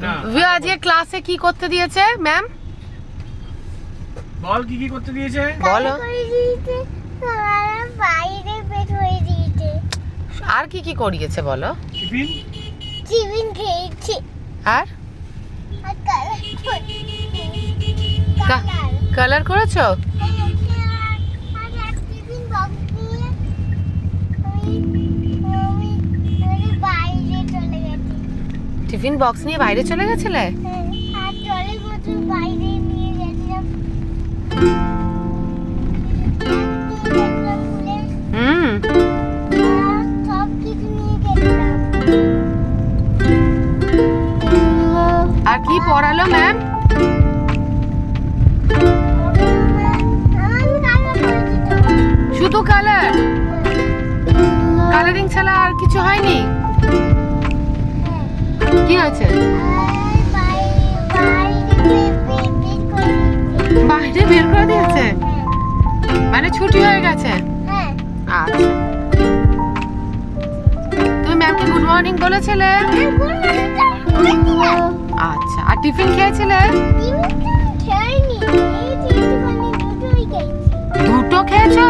আজকে ক্লাসে কি করতে দিয়েছে ম্যাম? বল কি করতে দিয়েছে? বলো। বাইরে বের হয়ে দিয়েছে। আর কি করিয়েছে বলো? টিফিন খেয়েছি। আর কালার করেছো? টিফিন বক্স নিয়ে বাইরে চলে গেছিলে? আর জলের বোতল বাইরে নিয়ে গেছিলাম। সব কিছু নিয়ে গেছিলাম। আর কি পড়ালো ম্যাম? শুধু কালারিং ছাড়া আর কিছু হয়নি? কি আছে? বাইরে বের করে দিয়েছে? মানে ছুটি হয়ে গেছে? আচ্ছা, তুমি ম্যামকে গুড মর্নিং বলেছিলে? আচ্ছা, আর টিফিন খেয়েছিলে? দুটো খেয়েছো?